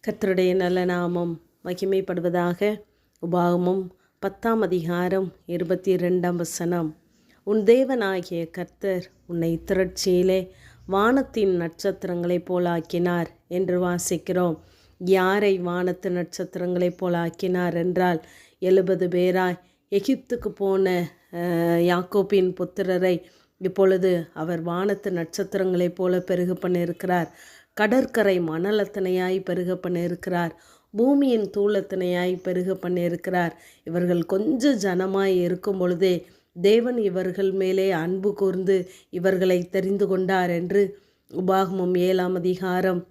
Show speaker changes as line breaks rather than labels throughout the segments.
கர்த்தருடைய நல்ல நாமம் மகிமைப்படுவதாக. உபாகமம் 10 அதிகாரம் 22 உன் தேவனாகிய கர்த்தர் உன்னை திரட்சியிலே வானத்தின் நட்சத்திரங்களைப் போலாக்கினார் என்று வாசிக்கிறோம். யாரை வானத்து நட்சத்திரங்களைப் போலாக்கினார் என்றால் 70 பேராய் எகிப்துக்கு போன யாக்கோபின் புத்திரரை இப்பொழுது அவர் வானத்து நட்சத்திரங்களைப் போல பெருக பண்ணியிருக்கிறார். கடற்கரை மணலத்தனையாய் பெருக பண்ணியிருக்கிறார். பூமியின் தூளத்தனையாய் பெருக பண்ணியிருக்கிறார். இவர்கள் கொஞ்சம் ஜனமாய் இருக்கும் பொழுதே தேவன் இவர்கள் மேலே அன்பு கூர்ந்து இவர்களை தெரிந்து கொண்டார் என்று உபாகமம் 7 அதிகாரம்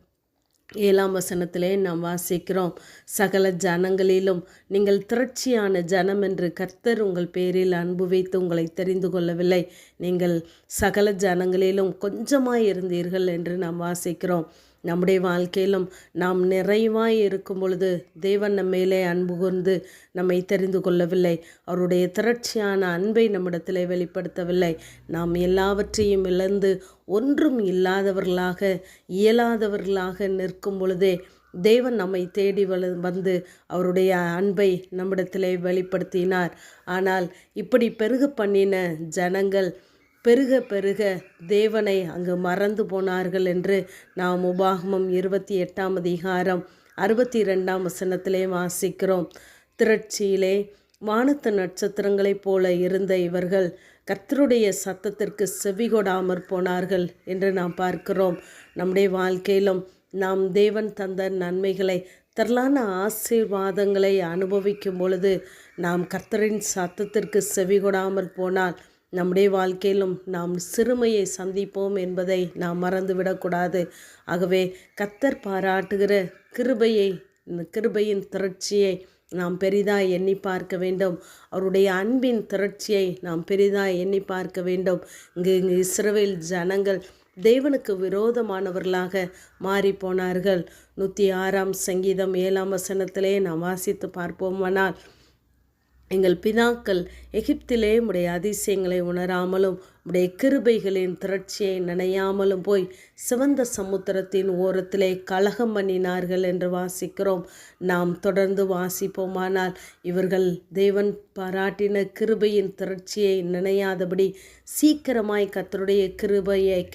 7 நாம் வாசிக்கிறோம். சகல ஜனங்களிலும் நீங்கள் திரட்சியான ஜனம் என்று கர்த்தர் உங்கள் பேரில் அன்பு வைத்து உங்களை தெரிந்து கொள்ளவில்லை, நீங்கள் சகல ஜனங்களிலும் கொஞ்சமாய் இருந்தீர்கள் என்று நாம் வாசிக்கிறோம். நம்முடைய வாழ்க்கையிலும் நாம் நிறைவாய் இருக்கும் பொழுது தேவன் நம்ம மேலே அன்பு கூர்ந்து நம்மை தெரிந்து கொள்ளவில்லை, அவருடைய திரட்சியான அன்பை நம்மிடத்தில் வெளிப்படுத்தவில்லை. நாம் எல்லாவற்றையும் இழந்து ஒன்றும் இல்லாதவர்களாக இயலாதவர்களாக நிற்கும் பொழுதே தேவன் நம்மை தேடி வந்து அவருடைய அன்பை நம்மிடத்திலே வெளிப்படுத்தினார். ஆனால் இப்படி பெருக பண்ணின ஜனங்கள் பெருக பெருக தேவனை அங்கு மறந்து போனார்கள் என்று நாம் உபாகமம் 28 அதிகாரம் 62 வாசிக்கிறோம். திரட்சியிலே வானத்து நட்சத்திரங்களைப் போல இருந்த இவர்கள் கர்த்தருடைய சத்தத்திற்கு செவிகொடாமற் போனார்கள் என்று நாம் பார்க்கிறோம். நம்முடைய வாழ்க்கையிலும் நாம் தேவன் தந்த நன்மைகளை திரளான ஆசீர்வாதங்களை அனுபவிக்கும் பொழுது நாம் கர்த்தரின் சத்தத்திற்கு செவிகொடாமல் போனால் நம்முடைய வாழ்க்கையிலும் நாம் சிறுமையை சந்திப்போம் என்பதை நாம் மறந்துவிடக்கூடாது. ஆகவே கர்த்தர் பாராட்டுகிற கிருபையின் திரட்சியை நாம் பெரிதாய் எண்ணி பார்க்க வேண்டும். அவருடைய அன்பின் திரட்சியை நாம் பெரிதாய் எண்ணி பார்க்க வேண்டும். இங்கு இஸ்ரவேல் ஜனங்கள் தேவனுக்கு விரோதமானவர்களாக மாறி போனார்கள். 106 சங்கீதம் 7 நாம் வாசித்து பார்ப்போமானால், எங்கள் பிதாக்கள் எகிப்திலே உடைய அதிசயங்களை உணராமலும் உடைய கிருபைகளின் திரட்சியை நினையாமலும் போய் சிவந்த சமுத்திரத்தின் ஓரத்திலே கலகம் பண்ணினார்கள் என்று வாசிக்கிறோம். நாம் தொடர்ந்து வாசிப்போமானால், இவர்கள் தேவன் பாராட்டின கிருபையின் திரட்சியை நினையாதபடி சீக்கிரமாய் கர்த்தருடைய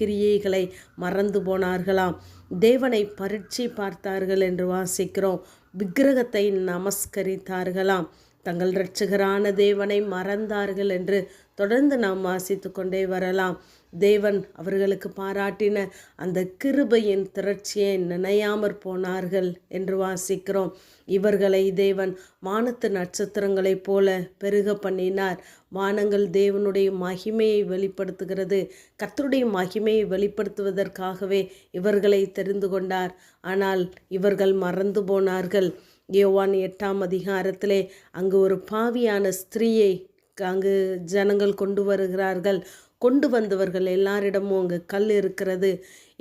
கிரியைகளை மறந்து போனார்களாம். தேவனை பரீட்சை பார்த்தார்கள் என்று வாசிக்கிறோம். விக்கிரகத்தை நமஸ்கரித்தார்களாம். தங்கள் இரட்சகரான தேவனை மறந்தார்கள் என்று தொடர்ந்து நாம் வாசித்து கொண்டே வரலாம். தேவன் அவர்களுக்கு பாராட்டின அந்த கிருபையின் திரட்சியை நினையாமற் போனார்கள் என்று வாசிக்கிறோம். இவர்களை தேவன் வானத்து நட்சத்திரங்களைப் போல பெருக பண்ணினார். வானங்கள் தேவனுடைய மகிமையை வெளிப்படுத்துகிறது. கர்த்தருடைய மகிமையை வெளிப்படுத்துவதற்காகவே இவர்களை தெரிந்து கொண்டார். ஆனால் இவர்கள் மறந்து போனார்கள். யோவான் 8 அதிகாரத்திலே அங்கு ஒரு பாவியான ஸ்திரீயை அங்கு ஜனங்கள் கொண்டு வருகிறார்கள். கொண்டு வந்தவர்கள் எல்லாரிடமும் அங்கு கல் இருக்கிறது.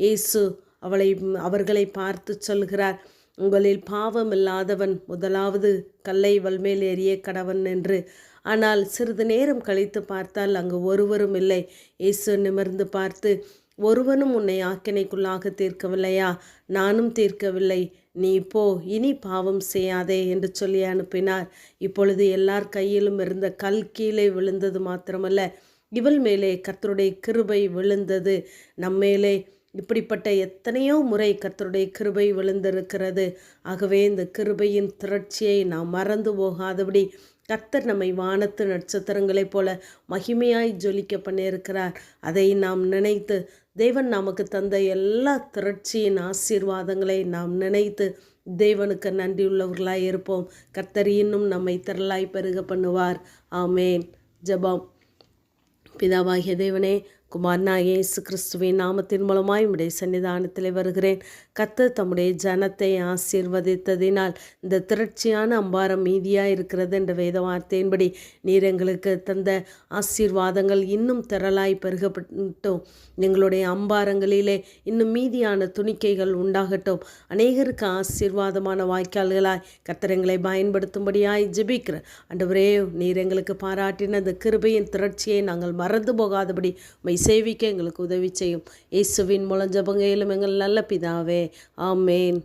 இயேசு அவர்களை பார்த்து சொல்கிறார், உங்களில் பாவம் இல்லாதவன் முதலாவது கல்லை வல்மேல் எறிய கடவன் என்று. ஆனால் சிறிது நேரம் கழித்து பார்த்தால் அங்கு ஒருவரும் இல்லை. இயேசு நிமிர்ந்து பார்த்து, ஒருவனும் உன்னை ஆக்கினைக்குள்ளாக தீர்க்கவில்லையா? நானும் தீர்க்கவில்லை, நீ போ, இனி பாவம் செய்யாதே என்று சொல்லி அனுப்பினார். இப்பொழுது எல்லார் கையிலும் இருந்த கல் கீழே விழுந்தது மாத்திரமல்ல, இவள் மேலே கர்த்தருடைய கிருபை விழுந்தது. நம்மேலே இப்படிப்பட்ட எத்தனையோ முறை கர்த்தருடைய கிருபை விழுந்திருக்கிறது. ஆகவே இந்த கிருபையின் திரட்சியை நாம் மறந்து போகாதபடி கர்த்தர் நம்மை வானத்து நட்சத்திரங்களைப் போல மகிமையாய் ஜொலிக்க பண்ணியிருக்கிறார். அதை நாம் நினைத்து தேவன் நமக்கு தந்த எல்லா திரட்சியின் ஆசீர்வாதங்களை நாம் நினைத்து தேவனுக்கு நன்றியுள்ளவர்களாய் இருப்போம். கர்த்தர் இன்னும் நம்மை திரளாய் பெருக பண்ணுவார். ஆமேன். ஜெபம். பிதாவாகிய தேவனே, குமாரனாகிய இயேசு கிறிஸ்துவின் நாமத்தின் மூலமாய் உம்முடைய சன்னிதானத்தில் வருகிறேன். கர்த்தர் தம்முடைய ஜனத்தை ஆசீர்வதித்ததினால் இந்த திரட்சியான அம்பாரம் மீதியாக இருக்கிறது என்ற வேத வார்த்தையின்படி நீர் எங்களுக்கு தந்த ஆசீர்வாதங்கள் இன்னும் திரளாய் பெருகப்பட்டும். எங்களுடைய அம்பாரங்களிலே இன்னும் மீதியான துணிக்கைகள் உண்டாகட்டும். அநேகருக்கு ஆசீர்வாதமான வாய்க்கால்களாய் கர்த்தர் எங்களை பயன்படுத்தும்படியாய் ஜெபிக்கிறேன். ஆண்டவரே, நீர் எங்களுக்கு பாராட்டின இந்த கிருபையின் திரட்சியை நாங்கள் மறந்து போகாதபடி சேவிக்க எங்களுக்கு உதவி செய்யும். இயேசுவின் மூலம் ஜெபங்கேலும் எங்கள் நல்ல பிதாவே. ஆமேன்.